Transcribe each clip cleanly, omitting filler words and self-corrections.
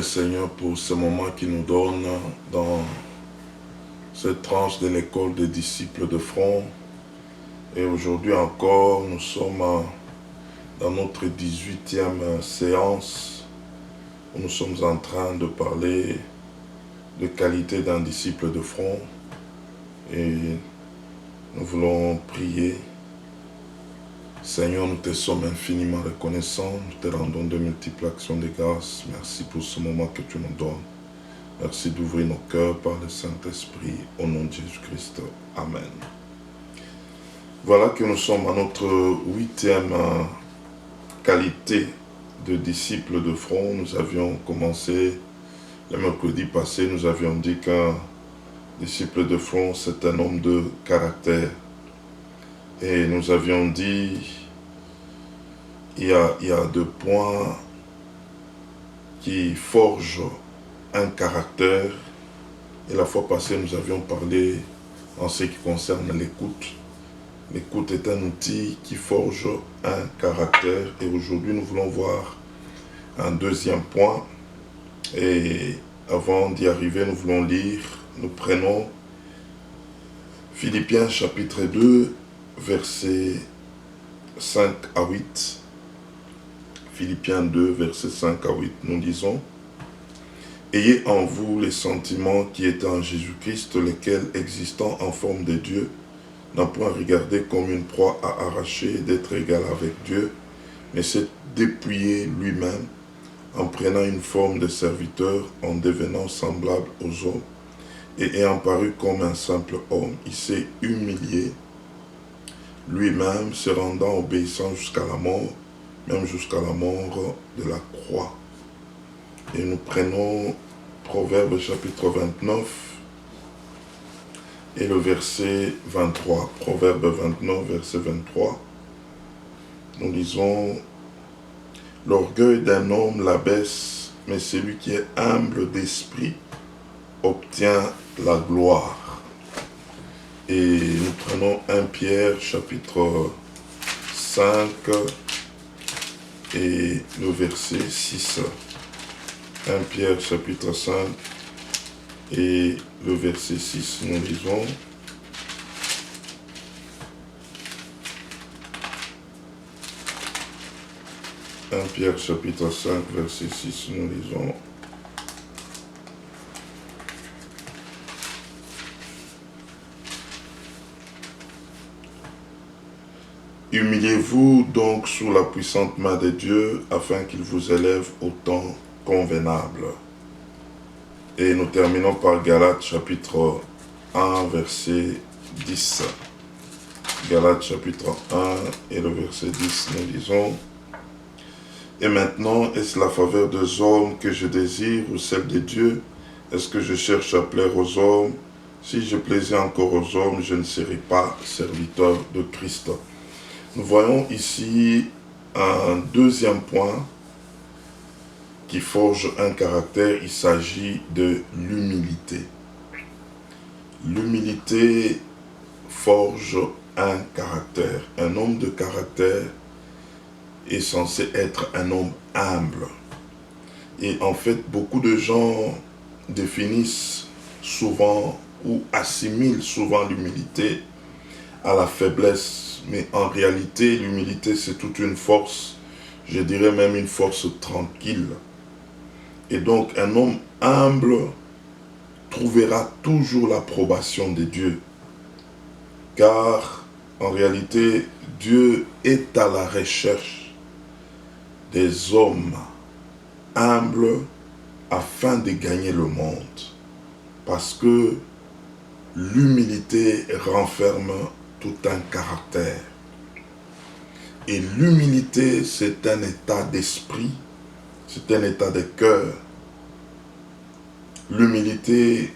le Seigneur pour ce moment qu'il nous donne dans cette tranche de l'école des disciples de front. Et aujourd'hui encore, nous sommes dans notre 18e séance où nous sommes en train de parler de qualité d'un disciple de front. Et nous voulons prier. Seigneur, nous te sommes infiniment reconnaissants. Nous te rendons de multiples actions de grâce. Merci pour ce moment que tu nous donnes. Merci d'ouvrir nos cœurs par le Saint-Esprit. Au nom de Jésus-Christ. Amen. Voilà que nous sommes à notre 8e qualité de disciple de front. Nous avions commencé le mercredi passé. Nous avions dit qu'un disciple de front, c'est un homme de caractère. Et nous avions dit, il y a 2 points qui forgent un caractère. Et la fois passée, nous avions parlé en ce qui concerne l'écoute. L'écoute est un outil qui forge un caractère. Et aujourd'hui, nous voulons voir un 2e point. Et avant d'y arriver, nous voulons lire, nous prenons Philippiens chapitre 2, versets 5 à 8. Philippiens 2, versets 5 à 8. Nous disons: Ayez en vous les sentiments qui étaient en Jésus-Christ, lesquels, existant en forme de Dieu, n'ont point regardé comme une proie à arracher d'être égal avec Dieu, mais s'est dépouillé lui-même en prenant une forme de serviteur, en devenant semblable aux hommes, et ayant paru comme un simple homme, il s'est humilié lui-même, se rendant obéissant jusqu'à la mort, même jusqu'à la mort de la croix. Et nous prenons Proverbe chapitre 29 et le verset 23. Proverbe 29, verset 23. Nous lisons: L'orgueil d'un homme l'abaisse, mais celui qui est humble d'esprit obtient la gloire. Et nous prenons 1 Pierre chapitre 5 et le verset 6. 1 Pierre chapitre 5 et le verset 6, nous lisons: « 1 Pierre chapitre 5, verset 6, nous lisons: Humiliez-vous donc sous la puissante main de Dieu, afin qu'il vous élève au temps convenable. » Et nous terminons par Galates chapitre 1, verset 10. Galates chapitre 1 et le verset 10, nous disons: « Et maintenant, est-ce la faveur des hommes que je désire ou celle de Dieu? Est-ce que je cherche à plaire aux hommes? Si je plaisais encore aux hommes, je ne serais pas serviteur de Christ. » Nous voyons ici un 2e point qui forge un caractère. Il s'agit de l'humilité. L'humilité forge un caractère. Un homme de caractère est censé être un homme humble. Et en fait, beaucoup de gens définissent souvent ou assimilent souvent l'humilité à la faiblesse. Mais en réalité, l'humilité, c'est toute une force, je dirais même une force tranquille. Et donc, un homme humble trouvera toujours l'approbation de Dieu. Car, en réalité, Dieu est à la recherche des hommes humbles afin de gagner le monde. Parce que l'humilité renferme tout un caractère. Et l'humilité, c'est un état d'esprit, c'est un état de cœur. L'humilité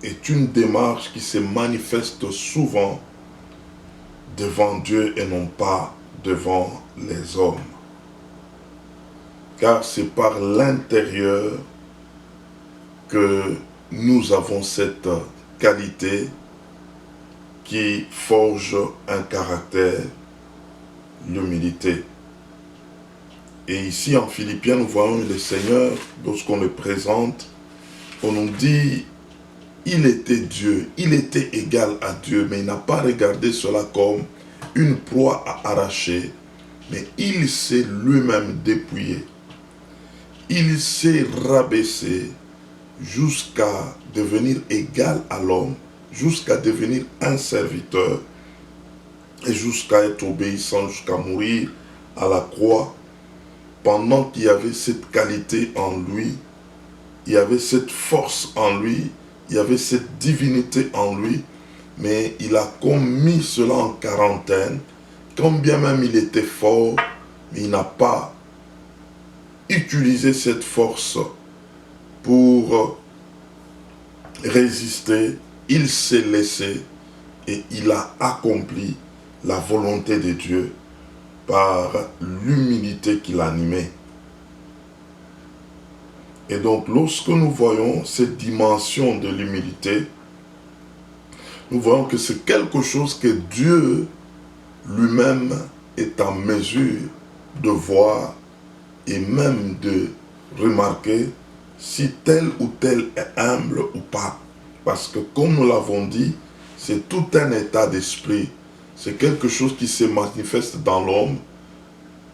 est une démarche qui se manifeste souvent devant Dieu et non pas devant les hommes. Car c'est par l'intérieur que nous avons cette qualité qui forge un caractère, l'humilité. Et ici en Philippiens, nous voyons le Seigneur, lorsqu'on le présente, on nous dit, il était Dieu, il était égal à Dieu, mais il n'a pas regardé cela comme une proie à arracher, mais il s'est lui-même dépouillé. Il s'est rabaissé jusqu'à devenir égal à l'homme, jusqu'à devenir un serviteur, et jusqu'à être obéissant, jusqu'à mourir à la croix. Pendant qu'il y avait cette qualité en lui, il y avait cette force en lui, il y avait cette divinité en lui, mais il a commis cela en quarantaine, quand bien même il était fort, mais il n'a pas utilisé cette force pour résister. Il s'est laissé et il a accompli la volonté de Dieu par l'humilité qu'il animait. Et donc, lorsque nous voyons cette dimension de l'humilité, nous voyons que c'est quelque chose que Dieu lui-même est en mesure de voir et même de remarquer si tel ou tel est humble ou pas. Parce que comme nous l'avons dit, c'est tout un état d'esprit. C'est quelque chose qui se manifeste dans l'homme,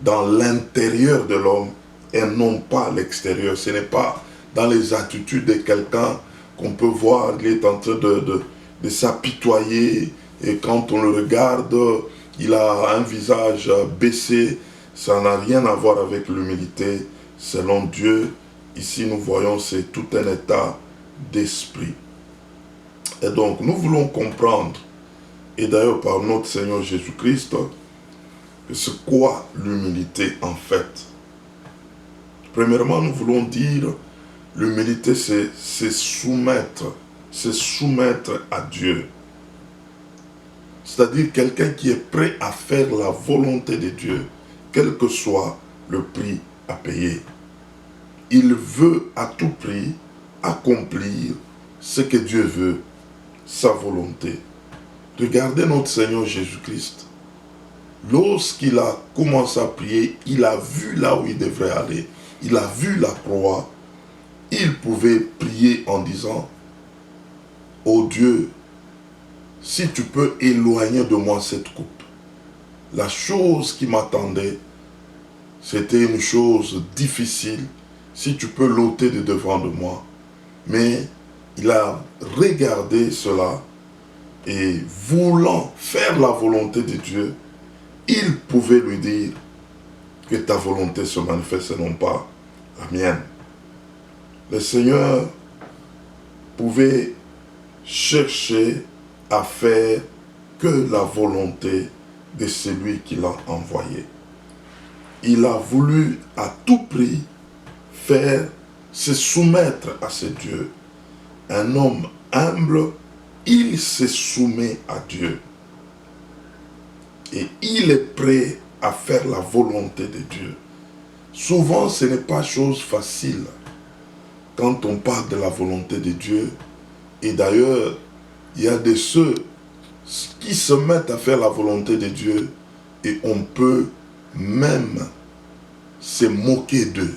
dans l'intérieur de l'homme, et non pas à l'extérieur. Ce n'est pas dans les attitudes de quelqu'un qu'on peut voir, il est en train de s'apitoyer, et quand on le regarde, il a un visage baissé. Ça n'a rien à voir avec l'humilité. Selon Dieu, ici nous voyons, c'est tout un état d'esprit. Et donc, nous voulons comprendre, et d'ailleurs par notre Seigneur Jésus-Christ, que c'est quoi l'humilité en fait. Premièrement, nous voulons dire, l'humilité c'est soumettre à Dieu. C'est-à-dire quelqu'un qui est prêt à faire la volonté de Dieu, quel que soit le prix à payer. Il veut à tout prix accomplir ce que Dieu veut, sa volonté. Regardez notre Seigneur Jésus-Christ. Lorsqu'il a commencé à prier, il a vu là où il devrait aller. Il a vu la croix. Il pouvait prier en disant, « Oh Dieu, si tu peux éloigner de moi cette coupe. » La chose qui m'attendait, c'était une chose difficile, si tu peux l'ôter de devant de moi. Mais il a regardé cela et voulant faire la volonté de Dieu, il pouvait lui dire que ta volonté se manifeste et non pas la mienne. Le Seigneur pouvait chercher à faire que la volonté de celui qui l'a envoyé. Il a voulu à tout prix se soumettre à ce Dieu. Un homme humble, il se soumet à Dieu. Et il est prêt à faire la volonté de Dieu. Souvent, ce n'est pas chose facile quand on parle de la volonté de Dieu. Et d'ailleurs, il y a de ceux qui se mettent à faire la volonté de Dieu et on peut même se moquer d'eux.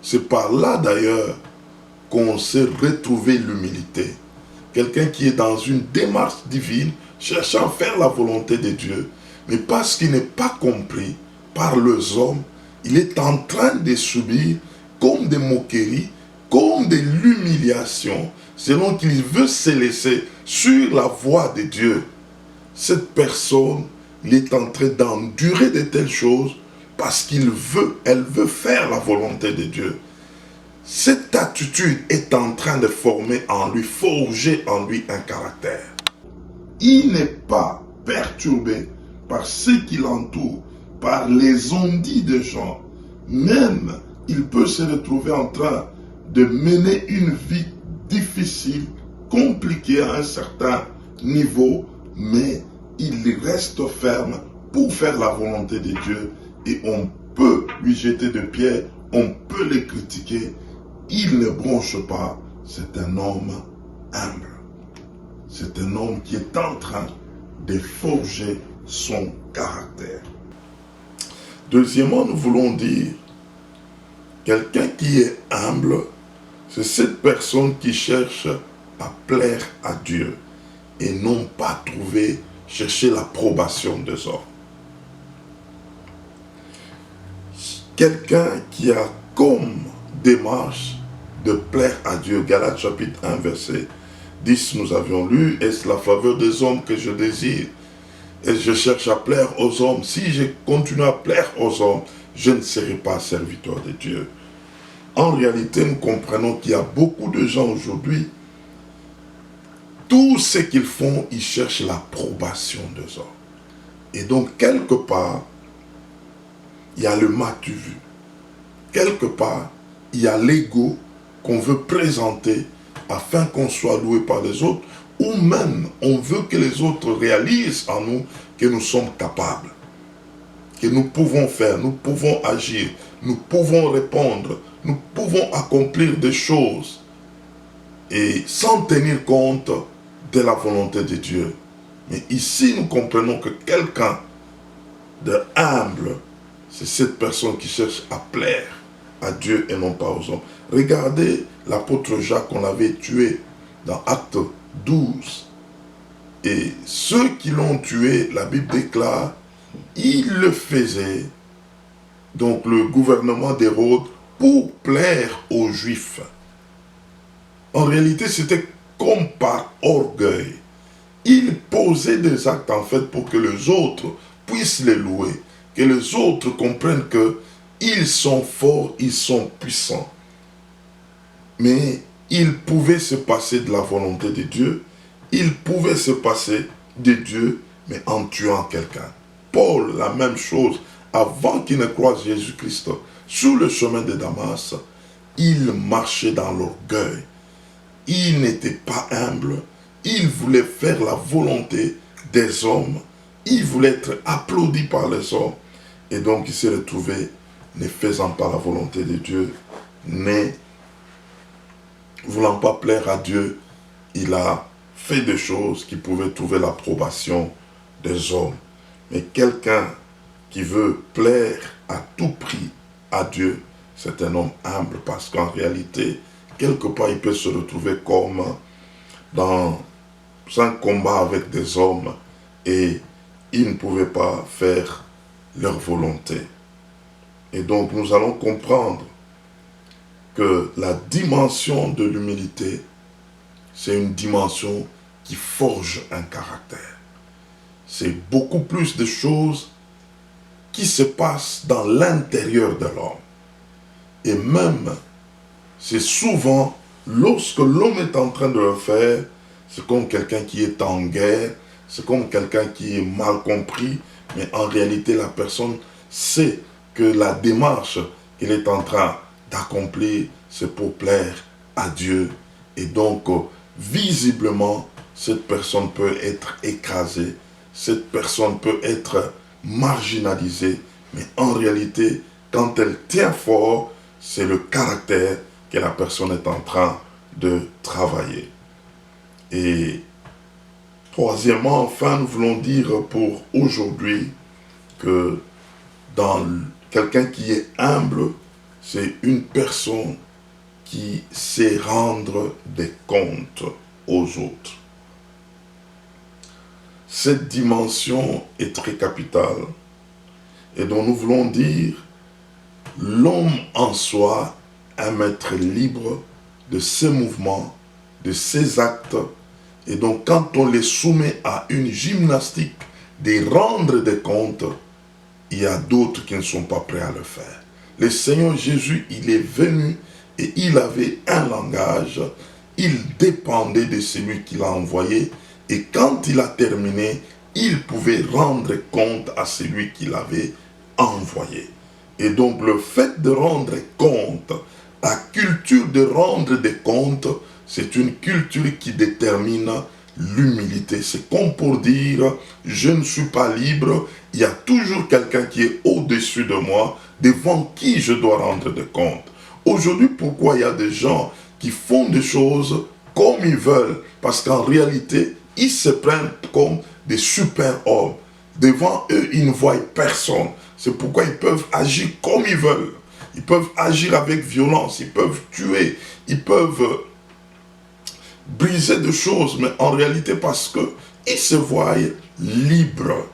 C'est par là d'ailleurs qu'on sait retrouver l'humilité. Quelqu'un qui est dans une démarche divine, cherchant à faire la volonté de Dieu, mais parce qu'il n'est pas compris par les hommes, il est en train de subir comme des moqueries, comme de l'humiliation, selon qu'il veut se laisser sur la voie de Dieu. Cette personne, il est en train d'endurer de telles choses parce elle veut faire la volonté de Dieu. Cette attitude est en train de forger en lui un caractère. Il n'est pas perturbé par ceux qui l'entourent, par les ondits des gens. Même, il peut se retrouver en train de mener une vie difficile, compliquée à un certain niveau, mais il reste ferme pour faire la volonté de Dieu. Et on peut lui jeter de pierres, on peut le critiquer. Il ne bronche pas. C'est un homme humble. C'est un homme qui est en train de forger son caractère. Deuxièmement, nous voulons dire Quelqu'un qui est humble, c'est cette personne qui cherche à plaire à Dieu et non pas chercher l'approbation des hommes. Quelqu'un qui a comme démarche de plaire à Dieu. Galates chapitre 1 verset 10 nous avions lu, est-ce la faveur des hommes que je désire et je cherche à plaire aux hommes. Si je continue à plaire aux hommes, je ne serai pas serviteur de Dieu. En réalité, nous comprenons qu'il y a beaucoup de gens aujourd'hui, tout ce qu'ils font, ils cherchent l'approbation des hommes. Et donc, quelque part, il y a le m'as-tu vu. Quelque part, il y a l'ego qu'on veut présenter afin qu'on soit loué par les autres, ou même on veut que les autres réalisent en nous que nous sommes capables, que nous pouvons faire, nous pouvons agir, nous pouvons répondre, nous pouvons accomplir des choses et sans tenir compte de la volonté de Dieu. Mais ici, nous comprenons que quelqu'un de humble, c'est cette personne qui cherche à plaire à Dieu et non pas aux hommes. Regardez l'apôtre Jacques, on l'avait tué dans Acte 12. Et ceux qui l'ont tué, la Bible déclare, ils le faisaient, donc le gouvernement d'Hérode, pour plaire aux Juifs. En réalité, c'était comme par orgueil. Ils posaient des actes en fait pour que les autres puissent les louer, que les autres comprennent qu'ils sont forts, ils sont puissants. Mais il pouvait se passer de la volonté de Dieu, il pouvait se passer de Dieu, mais en tuant quelqu'un. Paul, la même chose, avant qu'il ne croise Jésus-Christ, sur le chemin de Damas, il marchait dans l'orgueil. Il n'était pas humble, il voulait faire la volonté des hommes, il voulait être applaudi par les hommes, et donc il s'est retrouvé ne faisant pas la volonté de Dieu, ne voulant pas plaire à Dieu, il a fait des choses qui pouvaient trouver l'approbation des hommes. Mais quelqu'un qui veut plaire à tout prix à Dieu, c'est un homme humble, parce qu'en réalité, quelque part, il peut se retrouver comme dans un combat avec des hommes et ils ne pouvaient pas faire leur volonté. Et donc, nous allons comprendre que la dimension de l'humilité, c'est une dimension qui forge un caractère. C'est beaucoup plus de choses qui se passent dans l'intérieur de l'homme. Et même, c'est souvent, lorsque l'homme est en train de le faire, c'est comme quelqu'un qui est en guerre, c'est comme quelqu'un qui est mal compris, mais en réalité, la personne sait que la démarche qu'il est en train d'accomplir, c'est pour plaire à Dieu. Et donc, visiblement, cette personne peut être écrasée, cette personne peut être marginalisée, mais en réalité, quand elle tient fort, c'est le caractère que la personne est en train de travailler. Et troisièmement, enfin, nous voulons dire pour aujourd'hui que dans quelqu'un qui est humble, c'est une personne qui sait rendre des comptes aux autres. Cette dimension est très capitale et dont nous voulons dire l'homme en soi aime être libre de ses mouvements, de ses actes, et donc quand on les soumet à une gymnastique de rendre des comptes, il y a d'autres qui ne sont pas prêts à le faire. Le Seigneur Jésus, il est venu et il avait un langage, il dépendait de celui qui l'a envoyé, et quand il a terminé, il pouvait rendre compte à celui qui l'avait envoyé. Et donc le fait de rendre compte, la culture de rendre des comptes, c'est une culture qui détermine l'humilité. C'est comme pour dire, je ne suis pas libre, il y a toujours quelqu'un qui est au-dessus de moi, devant qui je dois rendre des comptes. Aujourd'hui, pourquoi il y a des gens qui font des choses comme ils veulent? Parce qu'en réalité, ils se prennent comme des super-hommes. Devant eux, ils ne voient personne. C'est pourquoi ils peuvent agir comme ils veulent. ils peuvent agir avec violence, ils peuvent tuer, ils peuvent briser de choses, mais en réalité parce qu'ils se voient libres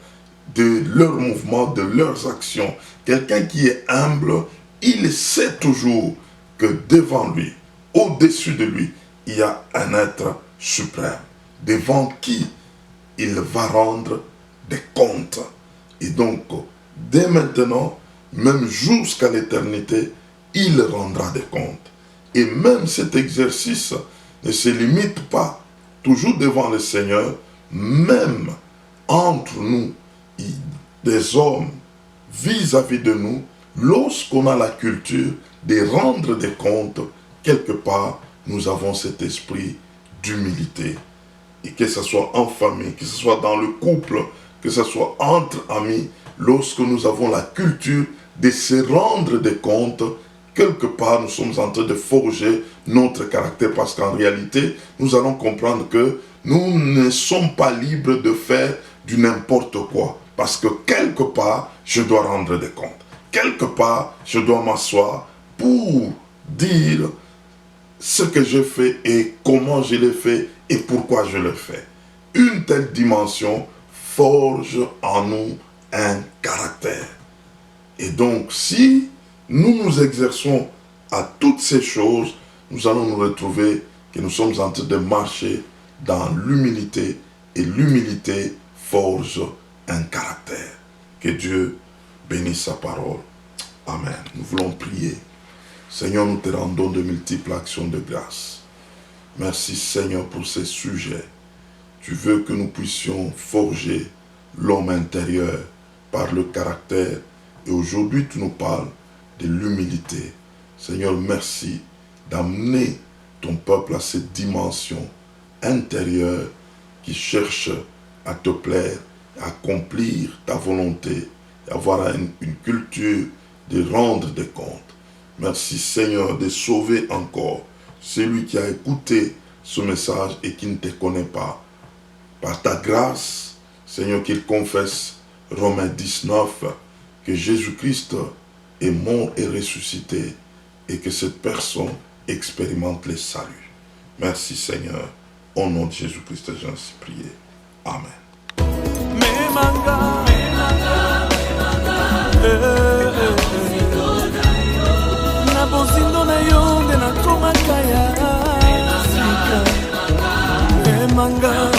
de leurs mouvements, de leurs actions. Quelqu'un qui est humble, il sait toujours que devant lui, au-dessus de lui, il y a un être suprême, devant qui il va rendre des comptes. Et donc, dès maintenant, même jusqu'à l'éternité, il rendra des comptes. Et même cet exercice ne se limite pas toujours devant le Seigneur, même entre nous, des hommes vis-à-vis de nous, lorsqu'on a la culture de rendre des comptes, quelque part, nous avons cet esprit d'humilité. Et que ce soit en famille, que ce soit dans le couple, que ce soit entre amis, lorsque nous avons la culture de se rendre des comptes, quelque part, nous sommes en train de forger notre caractère, parce qu'en réalité, nous allons comprendre que nous ne sommes pas libres de faire du n'importe quoi. Parce que quelque part, je dois rendre des comptes. Quelque part, je dois m'asseoir pour dire ce que je fais et comment je l'ai fait et pourquoi je le fais. Une telle dimension forge en nous un caractère. Et donc, si nous nous exerçons à toutes ces choses, nous allons nous retrouver que nous sommes en train de marcher dans l'humilité, et l'humilité forge un caractère. Que Dieu bénisse sa parole. Amen. Nous voulons prier. Seigneur, nous te rendons de multiples actions de grâce. Merci Seigneur pour ces sujets. Tu veux que nous puissions forger l'homme intérieur par le caractère. Et aujourd'hui, tu nous parles de l'humilité. Seigneur, merci d'amener ton peuple à cette dimension intérieure qui cherche à te plaire, à accomplir ta volonté, et avoir une culture de rendre des comptes. Merci Seigneur de sauver encore celui qui a écouté ce message et qui ne te connaît pas. Par ta grâce, Seigneur, qu'il confesse Romains 19, que Jésus-Christ est mort et ressuscité et que cette personne expérimente le salut. Merci Seigneur. Au nom de Jésus-Christ, j'ai ainsi prié. Amen. Manga